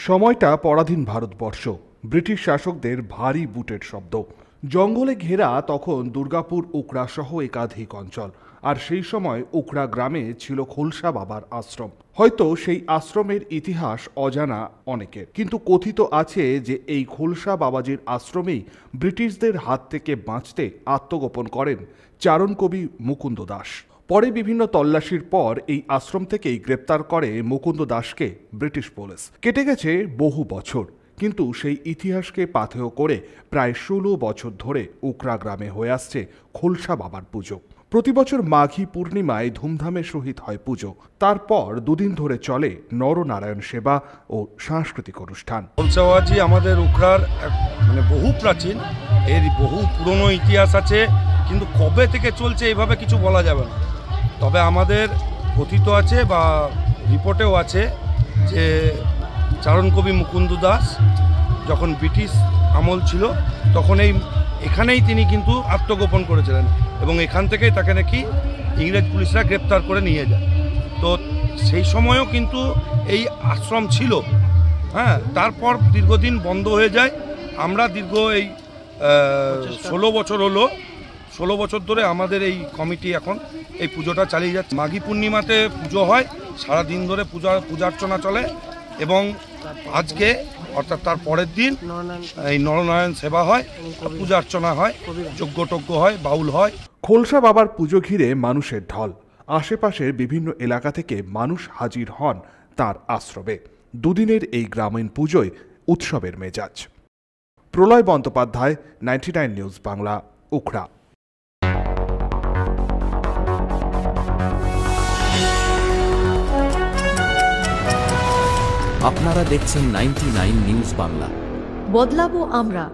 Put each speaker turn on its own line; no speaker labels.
সময়টা পরাধীন ভারতবর্ষ। ব্রিটিশ শাসকদের ভারী বুটের শব্দ। জঙ্গলে ঘেরা তখন দুর্গাপুর উকড়া সহ একাধিক অঞ্চল। আর সেই সময় উকড়া গ্রামে ছিল খোলসা বাবার আশ্রম। হয়তো সেই আশ্রমের ইতিহাস অজানা অনেকের, কিন্তু কথিত আছে যে এই খোলসা বাবাজির আশ্রমেই ব্রিটিশদের হাত থেকে বাঁচতে আত্মগোপন করেন চারণ কবি মুকুন্দ দাস। পরে বিভিন্ন তল্লাশির পর এই আশ্রম থেকেই গ্রেপ্তার করে মুকুন্দ দাসকে ব্রিটিশ পুলিশ। কেটে গেছে বহু বছর, কিন্তু সেই ইতিহাসকে পাথেয় করে প্রায় 16 বছর ধরে উকড়া গ্রামে হয়ে আসছে খোলসা বাবার পুজো। প্রতি বছর মাঘী পূর্ণিমায় ধুমধামের সহিত হয় পুজো। তারপর দুদিন ধরে চলে নরনারায়ণ সেবা ও সাংস্কৃতিক অনুষ্ঠান।
খোলসা বাবাজি আমাদের উকড়ার বহু প্রাচীন, এর বহু পুরনো ইতিহাস আছে, কিন্তু কবে থেকে চলছে এইভাবে কিছু বলা যাবে না। তবে আমাদের কথিত আছে বা রিপোর্টেও আছে যে চারণ কবি মুকুন্দ দাস যখন ব্রিটিশ আমল ছিল তখন এখানেই তিনি কিন্তু আত্মগোপন করেছিলেন এবং এখান থেকেই তাকে নাকি ইংরেজ পুলিশরা গ্রেপ্তার করে নিয়ে যায়। তো সেই সময়ও কিন্তু এই আশ্রম ছিল। তারপর দীর্ঘদিন বন্ধ হয়ে যায়। আমরা দীর্ঘ এই 16 বছর হলো, 16 বছর ধরে আমাদের এই কমিটি এখন এই পুজোটা চালিয়ে যাচ্ছে। মাঘী পূর্ণিমাতে পুজো হয়, সারাদিন ধরে পূজার্চনা চলে এবং আজকে অর্থাৎ তার পরের দিন এই নরনারায়ণ সেবা হয়, পূজা অর্চনা হয়, যজ্ঞ হয়, বাউল হয়।
খোলসা বাবার পুজো ঘিরে মানুষের ঢল। আশেপাশের বিভিন্ন এলাকা থেকে মানুষ হাজির হন তার আশ্রমে। দুদিনের এই গ্রামীণ পুজোয় উৎসবের মেজাজ। প্রলয় বন্দ্যোপাধ্যায়, 99 নিউজ বাংলা, উকড়া।
আপনারা দেখছেন 99 নিউজ বাংলা।
বদলাবো আমরা।